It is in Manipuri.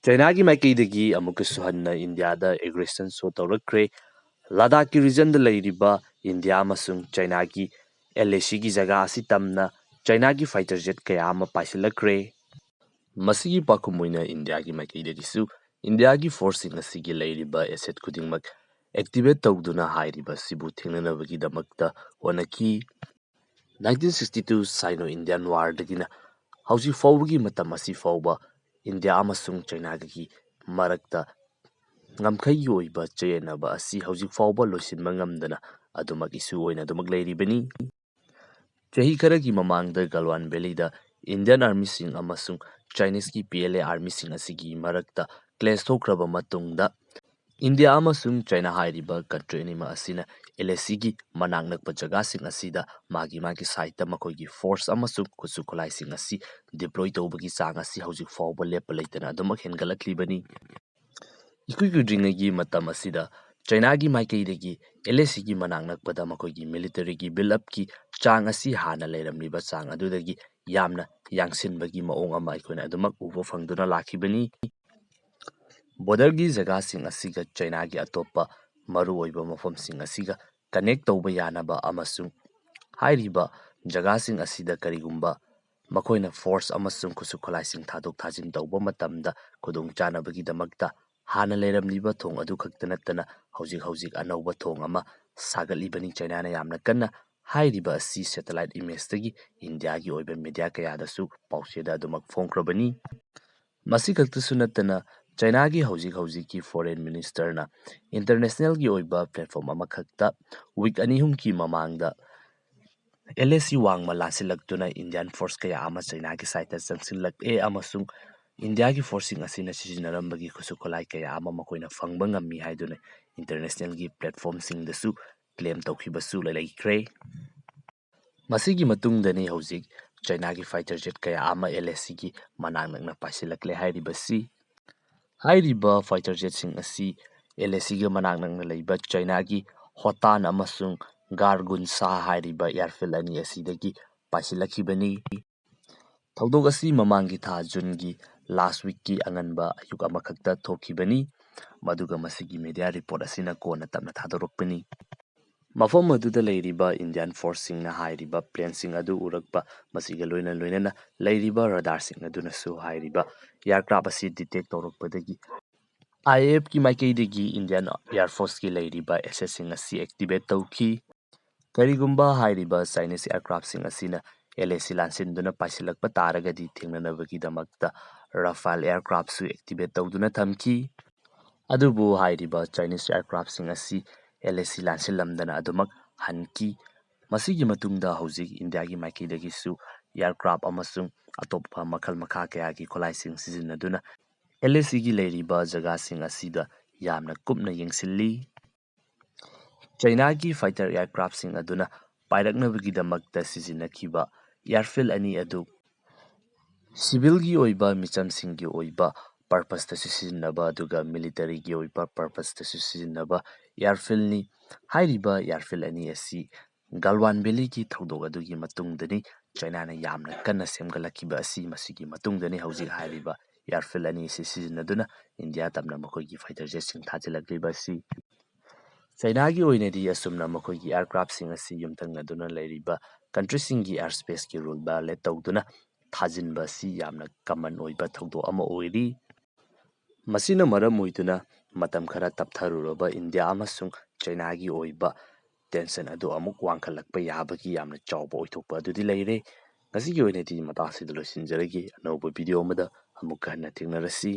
ꯆꯥꯏꯅꯥꯒꯤ ꯃꯥꯏꯀꯩꯗꯒꯤ ꯑꯃꯨꯛꯀꯁꯨ ꯍꯟꯅ ꯏꯟꯗꯤꯌꯥꯗ ꯑꯦꯒ꯭ꯔꯦꯁꯟ ꯁꯣ ꯇꯧꯔꯛꯈ꯭ꯔꯦ꯫ ꯂꯗꯥꯈꯀꯤ ꯔꯤꯖꯟꯗ ꯂꯩꯔꯤꯕ ꯏꯟꯗꯤꯌꯥ ꯑꯃꯁꯨꯡ ꯆꯥꯏꯅꯥꯒꯤ LACꯒꯤ ꯖꯒꯥ ꯑꯁꯤ ꯇꯝꯅ ꯆꯥꯏꯅꯥꯒꯤ ꯐꯥꯏꯇꯔ ꯖꯦꯠ ꯀꯌꯥ ꯑꯃ ꯄꯥꯏꯁꯤꯜꯂꯛꯈ꯭ꯔꯦ꯫ ꯃꯁꯤꯒꯤ ꯄꯥꯎꯈꯨꯝ ꯑꯣꯏꯅ ꯏꯟꯗꯤꯌꯥꯒꯤ ꯃꯥꯏꯀꯩꯗꯒꯤꯁꯨ ꯏꯟꯗꯤꯌꯥꯒꯤ ꯐꯣꯔꯁꯁꯤꯡ ꯑꯁꯤꯒꯤ ꯂꯩꯔꯤꯕ ꯑꯦꯁꯦꯠ ꯈꯨꯗꯤꯡꯃꯛ ꯑꯦꯛꯇꯤꯚꯦꯠ ꯇꯧꯗꯨꯅ ꯍꯥꯏꯔꯤꯕ ꯑꯁꯤꯕꯨ ꯊꯦꯡꯅꯅꯕꯒꯤꯗꯃꯛꯇ ꯍꯣꯠꯅꯈꯤ꯫ 1962 ꯁꯥꯏꯅꯣ ꯏꯟꯗꯤꯌꯥꯟ ꯋꯥꯔꯗꯒꯤꯅ ꯍꯧꯖꯤꯛ ꯐꯥꯎꯕꯒꯤ ꯃꯇꯝ ꯑꯁꯤ ꯐꯥꯎꯕ ꯏꯟꯗꯤꯌꯥ ꯑꯃꯁꯨꯡ ꯆꯥꯏꯅꯥꯒꯤ ꯃꯔꯛꯇ ꯉꯝꯈꯩꯒꯤ ꯑꯣꯏꯕ ꯆꯌꯦꯠꯅꯕ ꯑꯁꯤ ꯍꯧꯖꯤꯛ ꯐꯥꯎꯕ ꯂꯣꯏꯁꯤꯟꯕ ꯉꯝꯗꯅ ꯑꯗꯨꯃꯛ ꯏꯁꯨ ꯑꯣꯏꯅ ꯑꯗꯨꯃꯛ ꯂꯩꯔꯤꯕꯅꯤ꯫ ꯆꯍꯤ ꯈꯔꯒꯤ ꯃꯃꯥꯡꯗ ꯒꯜꯋꯥꯟ ꯚꯦꯂꯤꯗ ꯏꯟꯗꯤꯌꯟ ꯑꯥꯔꯃꯤꯁꯤꯡ ꯑꯃꯁꯨꯡ ꯆꯥꯏꯅꯤꯁꯀꯤ PLA ꯑꯥꯔꯃꯤꯁꯤꯡ ꯑꯁꯤꯒꯤ ꯃꯔꯛꯇ ꯀ꯭ꯂꯦꯁ ꯊꯣꯛꯈ꯭ꯔꯕ ꯃꯇꯨꯡꯗ ꯏꯟꯗꯤꯌꯥ ꯑꯃꯁꯨꯡ ꯆꯥꯏꯅꯥ ꯍꯥꯏꯔꯤꯕ ꯀꯟꯇ꯭ꯔꯤ ꯑꯅꯤꯃꯛ ꯑꯁꯤꯅ LACꯒꯤ ꯃꯅꯥꯛ ꯅꯛꯄ ꯖꯒꯥꯁꯤꯡ ꯑꯁꯤꯗ ꯃꯥꯒꯤ ꯁꯥꯏꯠꯇ ꯃꯈꯣꯏꯒꯤ ꯐꯣꯔꯁ ꯑꯃꯁꯨꯡ ꯈꯨꯠꯁꯨ ꯈꯨꯠꯂꯥꯏꯁꯤꯡ ꯑꯁꯤ ꯗꯤꯄ꯭ꯂꯣꯏ ꯇꯧꯕꯒꯤ ꯆꯥꯡ ꯑꯁꯤ ꯍꯧꯖꯤꯛ ꯐꯥꯎꯕ ꯂꯦꯞꯄ ꯂꯩꯇꯅ ꯑꯗꯨꯃꯛ ꯍꯦꯟꯒꯠꯂꯛꯂꯤꯕꯅꯤ꯫ ꯏꯀꯨꯏ ꯀꯨꯏꯗ꯭ꯔꯤꯉꯩꯒꯤ ꯃꯇꯝ ꯑꯁꯤꯗ ꯆꯥꯏꯅꯥꯒꯤ ꯃꯥꯏꯀꯩꯗꯒꯤ LACꯒꯤ ꯃꯅꯥꯛ ꯅꯛꯄꯗ ꯃꯈꯣꯏꯒꯤ ꯃꯤꯂꯤꯇꯔꯤꯒꯤ ꯕꯤꯜ-ꯑꯞꯀꯤ ꯆꯥꯡ ꯑꯁꯤ ꯍꯥꯟꯅ ꯂꯩꯔꯝꯂꯤꯕ ꯆꯥꯡ ꯑꯗꯨꯗꯒꯤ ꯌꯥꯝꯅ ꯌꯥꯡꯁꯤꯟꯕꯒꯤ ꯃꯑꯣꯡ ꯑꯃ ꯑꯩꯈꯣꯏꯅ ꯑꯗꯨꯃꯛ ꯎꯕ ꯐꯪꯗꯨꯅ ꯂꯥꯛꯈꯤꯕꯅꯤ꯫ ꯕꯣꯔꯗꯔꯒꯤ ꯖꯒꯥꯁꯤꯡ ꯑꯁꯤꯒ ꯆꯥꯏꯅꯥꯒꯤ ꯑꯇꯣꯞꯄ ꯃꯔꯨꯑꯣꯏꯕ ꯃꯐꯝꯁꯤꯡ ꯑꯁꯤꯒ ꯀꯅꯦꯛ ꯇꯧꯕ ꯌꯥꯅꯕ ꯑꯃꯁꯨꯡ ꯍꯥꯏꯔꯤꯕ ꯖꯒꯥꯁꯤꯡ ꯑꯁꯤꯗ ꯀꯔꯤꯒꯨꯝꯕ ꯃꯈꯣꯏꯅ ꯐꯣꯔꯁ ꯑꯃꯁꯨꯡ ꯈꯨꯠꯁꯨ ꯈꯨꯠꯂꯥꯏꯁꯤꯡ ꯊꯥꯗꯣꯛ ꯊꯥꯖꯤꯟ ꯇꯧꯕ ꯃꯇꯝꯗ ꯈꯨꯗꯣꯡꯆꯥꯅꯕꯒꯤꯗꯃꯛꯇ ꯍꯥꯟꯅ ꯂꯩꯔꯝꯂꯤꯕ ꯊꯣꯡ ꯑꯗꯨ ꯈꯛꯇ ꯅꯠꯇꯅ ꯍꯧꯖꯤꯛ ꯑꯅꯧꯕ ꯊꯣꯡ ꯑꯃ ꯁꯥꯒꯠꯂꯤꯕꯅꯤ꯫ ꯆꯥꯏꯅꯥꯅ ꯌꯥꯝꯅ ꯀꯟꯅ ꯍꯥꯏꯔꯤꯕ ꯑꯁꯤ ꯁꯦꯇꯦꯂꯥꯏꯠ ꯏꯃꯦꯖꯇꯒꯤ ꯏꯟꯗꯤꯌꯥꯒꯤ ꯑꯣꯏꯕ ꯃꯤꯗꯤꯌꯥ ꯀꯌꯥꯗꯁꯨ ꯄꯥꯎꯆꯦꯗ ꯑꯗꯨꯃꯛ ꯐꯣꯡꯈ꯭ꯔꯕꯅꯤ꯫ ꯃꯁꯤ ꯈꯛꯇꯁꯨ ꯅꯠꯇꯅ ꯆꯥꯏꯅꯥꯒꯤ ꯍꯧꯖꯤꯛꯀꯤ ꯐꯣꯔꯦꯟ ꯃꯤꯅꯤꯁꯇꯔꯅ ꯏꯟꯇꯔꯅꯦꯁꯅꯦꯜꯒꯤ ꯑꯣꯏꯕ ꯄ꯭ꯂꯦꯠꯐꯣꯔꯝ ꯑꯃꯈꯛꯇ ꯋꯤꯛ 2-3ꯒꯤ ꯃꯃꯥꯡꯗ LAC ꯋꯥꯡꯃ ꯂꯥꯟꯁꯤꯜꯂꯛꯇꯨꯅ ꯏꯟꯗꯤꯌꯟ ꯐꯣꯔꯁ ꯀꯌꯥ ꯑꯃ ꯆꯥꯏꯅꯥꯒꯤ ꯁꯥꯏꯠꯇ ꯆꯪꯁꯤꯜꯂꯛꯑꯦ ꯑꯃꯁꯨꯡ ꯏꯟꯗꯤꯌꯥꯒꯤ ꯐꯣꯔꯁꯁꯤꯡ ꯑꯁꯤꯅ ꯁꯤꯖꯤꯟꯅꯔꯝꯕꯒꯤ ꯈꯨꯠꯁꯨ ꯈꯨꯠꯂꯥꯏ ꯀꯌꯥ ꯑꯃ ꯃꯈꯣꯏꯅ ꯐꯪꯕ ꯉꯝꯃꯤ ꯍꯥꯏꯗꯨꯅ ꯏꯟꯇꯔꯅꯦꯁꯅꯦꯜꯒꯤ ꯄ꯭ꯂꯦꯠꯐꯣꯔꯝꯁꯤꯡꯗꯁꯨ ꯀ꯭ꯂꯦꯝ ꯇꯧꯈꯤꯕꯁꯨ ꯂꯩꯈ꯭ꯔꯦ꯫ ꯃꯁꯤꯒꯤ ꯃꯇꯨꯡꯗꯅꯤ ꯍꯧꯖꯤꯛ ꯆꯥꯏꯅꯥꯒꯤ ꯐꯥꯏꯇꯔ ꯖꯦꯠ ꯀꯌꯥ ꯑꯃ LACꯒꯤ ꯃꯅꯥꯛ ꯅꯛꯅ ꯄꯥꯏꯁꯤꯜꯂꯛꯂꯦ ꯍꯥꯏꯔꯤꯕꯁꯤ꯫ ꯍꯥꯏꯔꯤꯕ ꯐꯥꯏꯇꯔ ꯖꯦꯠꯁꯤꯡ ꯑꯁꯤ LACꯒ ꯃꯅꯥꯛ ꯅꯛꯅ ꯂꯩꯕ ꯆꯥꯏꯅꯥꯒꯤ ꯍꯣꯇꯥꯟ ꯑꯃꯁꯨꯡ ꯒꯥꯔꯒꯨꯟꯁꯥ ꯍꯥꯏꯔꯤꯕ ꯑꯦꯌꯔꯐꯤꯜ ꯑꯅꯤ ꯑꯁꯤꯗꯒꯤ ꯄꯥꯏꯁꯤꯜꯂꯛꯈꯤꯕꯅꯤ꯫ ꯊꯧꯗꯣꯛ ꯑꯁꯤ ꯃꯃꯥꯡꯒꯤ ꯊꯥ ꯖꯨꯟꯒꯤ ꯂꯥꯁ ꯋꯤꯛꯀꯤ ꯑꯉꯟꯕ ꯑꯌꯨꯛ ꯑꯃꯈꯛꯇ ꯊꯣꯛꯈꯤꯕꯅꯤ, ꯃꯗꯨꯒ ꯃꯁꯤꯒꯤ ꯃꯤꯗꯤꯌꯥ ꯔꯤꯄꯣꯔꯠ ꯑꯁꯤꯅ ꯀꯣꯟꯅ ꯇꯞꯅ ꯊꯥꯗꯣꯔꯛꯄꯅꯤ꯫ ꯃꯐꯝ ꯑꯗꯨꯗ ꯂꯩꯔꯤꯕ ꯏꯟꯗꯤꯌꯟ ꯐꯣꯔꯁꯁꯤꯡꯅ ꯍꯥꯏꯔꯤꯕ ꯄ꯭ꯂꯦꯟꯁꯤꯡ ꯑꯗꯨ ꯎꯔꯛꯄ, ꯃꯁꯤꯒ ꯂꯣꯏꯅꯅ ꯂꯩꯔꯤꯕ ꯔꯗꯥꯔꯁꯤꯡ ꯑꯗꯨꯅꯁꯨ ꯍꯥꯏꯔꯤꯕ ꯑꯦꯌꯔꯀ꯭ꯔꯥꯐ ꯑꯁꯤ ꯗꯤꯇꯦꯛ ꯇꯧꯔꯛꯄꯗꯒꯤ IAFꯀꯤ ꯃꯥꯏꯀꯩꯗꯒꯤ ꯏꯟꯗꯤꯌꯟ ꯑꯦꯌꯔ ꯐꯣꯔꯁꯀꯤ ꯂꯩꯔꯤꯕ ꯑꯦꯁꯦꯠꯁꯤꯡ ꯑꯁꯤ ꯑꯦꯛꯇꯤꯚꯦꯠ ꯇꯧꯈꯤ꯫ ꯀꯔꯤꯒꯨꯝꯕ ꯍꯥꯏꯔꯤꯕ ꯆꯥꯏꯅꯤꯁ ꯑꯦꯌꯔꯀ꯭ꯔꯥꯐꯁꯤꯡ ꯑꯁꯤꯅ LAC ꯂꯥꯟꯁꯤꯟꯗꯨꯅ ꯄꯥꯏꯁꯤꯜꯂꯛꯄ ꯇꯥꯔꯒꯗꯤ ꯊꯦꯡꯅꯅꯕꯒꯤꯗꯃꯛꯇ ꯔꯥꯐꯥꯜ ꯑꯦꯌꯔꯀ꯭ꯔꯥꯐꯁꯨ ꯑꯦꯛꯇꯤꯚꯦꯠ ꯇꯧꯗꯨꯅ ꯊꯝꯈꯤ꯫ ꯑꯗꯨꯕꯨ ꯍꯥꯏꯔꯤꯕ ꯆꯥꯏꯅꯤꯁ ꯑꯦꯌꯔꯀ꯭ꯔꯥꯐꯁꯤꯡ ꯑꯁꯤ LAC ꯂꯥꯟꯁꯤꯜꯂꯝꯗꯅ ꯑꯗꯨꯃꯛ ꯍꯟꯈꯤ꯫ ꯃꯁꯤꯒꯤ ꯃꯇꯨꯡꯗ ꯍꯧꯖꯤꯛ ꯏꯟꯗꯤꯌꯥꯒꯤ ꯃꯥꯏꯀꯩꯗꯒꯤꯁꯨ ꯑꯦꯌꯔꯀ꯭ꯔꯥꯐ ꯑꯃꯁꯨꯡ ꯑꯇꯣꯞꯄ ꯃꯈꯜ ꯃꯈꯥ ꯀꯌꯥꯒꯤ ꯈꯨꯠꯂꯥꯏꯁꯤꯡ ꯁꯤꯖꯤꯟꯅꯗꯨꯅ LACꯒꯤ ꯂꯩꯔꯤꯕ ꯖꯒꯥꯁꯤꯡ ꯑꯁꯤꯗ ꯌꯥꯝꯅ ꯀꯨꯞꯅ ꯌꯦꯡꯁꯤꯜꯂꯤ꯫ ꯆꯥꯏꯅꯥꯒꯤ ꯐꯥꯏꯇꯔ ꯑꯦꯌꯔꯀ꯭ꯔꯥꯐꯁꯤꯡ ꯑꯗꯨꯅ ꯄꯥꯏꯔꯛꯅꯕꯒꯤꯗꯃꯛꯇ ꯁꯤꯖꯤꯟꯅꯈꯤꯕ ꯑꯦꯌꯔꯐꯤꯜ ꯑꯅꯤ ꯑꯗꯨ ꯁꯤꯚꯤꯜꯒꯤ ꯑꯣꯏꯕ ꯃꯤꯆꯝꯁꯤꯡꯒꯤ ꯑꯣꯏꯕ ꯄꯔꯄꯁꯇꯁꯨ ꯁꯤꯖꯤꯟꯅꯕ ꯑꯗꯨꯒ ꯃꯤꯂꯤꯇꯔꯤꯒꯤ ꯑꯣꯏꯕ ꯄꯔꯄꯁꯇꯁꯨ ꯁꯤꯖꯤꯟꯅꯕ ꯑꯦꯌꯔꯐꯤꯜꯅꯤ꯫ ꯍꯥꯏꯔꯤꯕ ꯑꯦꯌꯔꯐꯤꯜ ꯑꯅꯤ ꯑꯁꯤ ꯒꯜꯋꯥꯟ ꯚꯦꯂꯤꯒꯤ ꯊꯧꯗꯣꯛ ꯑꯗꯨꯒꯤ ꯃꯇꯨꯡꯗꯅꯤ ꯆꯥꯏꯅꯥꯅ ꯌꯥꯝꯅ ꯀꯟꯅ ꯁꯦꯝꯒꯠꯂꯛꯈꯤꯕ ꯑꯁꯤ꯫ ꯃꯁꯤꯒꯤ ꯃꯇꯨꯡꯗꯅꯤ ꯍꯧꯖꯤꯛ ꯍꯥꯏꯔꯤꯕ ꯑꯦꯌꯔꯐꯤꯜ ꯑꯅꯤ ꯑꯁꯤ ꯁꯤꯖꯤꯟꯅꯗꯨꯅ ꯏꯟꯗꯤꯌꯥ ꯇꯝꯅ ꯃꯈꯣꯏꯒꯤ ꯐꯥꯏꯇꯔ ꯖꯦꯠꯁꯤꯡ ꯊꯥꯖꯤꯜꯂꯛꯂꯤꯕ ꯑꯁꯤ꯫ ꯆꯥꯏꯅꯥꯒꯤ ꯑꯣꯏꯅꯗꯤ ꯑꯁꯨꯝꯅ ꯃꯈꯣꯏꯒꯤ ꯑꯦꯌꯔꯀ꯭ꯔꯥꯐꯁꯤꯡ ꯑꯁꯤ ꯌꯨꯝꯊꯪꯅꯗꯨꯅ ꯂꯩꯔꯤꯕ ꯀꯟꯇ꯭ꯔꯤꯁꯤꯡꯒꯤ ꯑꯦꯌꯔꯁꯄꯦꯁꯀꯤ ꯔꯨꯜ ꯚꯥꯏꯑꯣꯂꯦꯠ ꯇꯧꯗꯨꯅ ꯊꯥꯖꯤꯟꯕ ꯑꯁꯤ ꯌꯥꯝꯅ ꯀꯃꯟ ꯑꯣꯏꯕ ꯊꯧꯗꯣꯛ ꯑꯃ ꯑꯣꯏꯔꯤ꯫ ꯃꯁꯤꯅ ꯃꯔꯝ ꯑꯣꯏꯗꯨꯅ ꯃꯇꯝ ꯈꯔ ꯇꯞꯊꯔꯨꯔꯕ ꯏꯟꯗꯤꯌꯥ ꯑꯃꯁꯨꯡ ꯆꯥꯏꯅꯥꯒꯤ ꯑꯣꯏꯕ ꯇꯦꯟꯁꯟ ꯑꯗꯨ ꯑꯃꯨꯛ ꯋꯥꯡꯈꯠꯂꯛꯄ ꯌꯥꯕꯒꯤ ꯌꯥꯝꯅ ꯆꯥꯎꯕ ꯑꯣꯏꯊꯣꯛꯄ ꯑꯗꯨꯗꯤ ꯂꯩꯔꯦ꯫ ꯉꯁꯤꯒꯤ ꯑꯣꯏꯅꯗꯤ ꯃꯇꯥꯡ ꯑꯁꯤꯗ ꯂꯣꯏꯁꯤꯟꯖꯔꯒꯦ꯫ ꯑꯅꯧꯕ ꯚꯤꯗꯤꯑꯣ ꯑꯃꯗ ꯑꯃꯨꯛꯀ ꯍꯟꯅ ꯊꯦꯡꯅꯔꯁꯤ꯫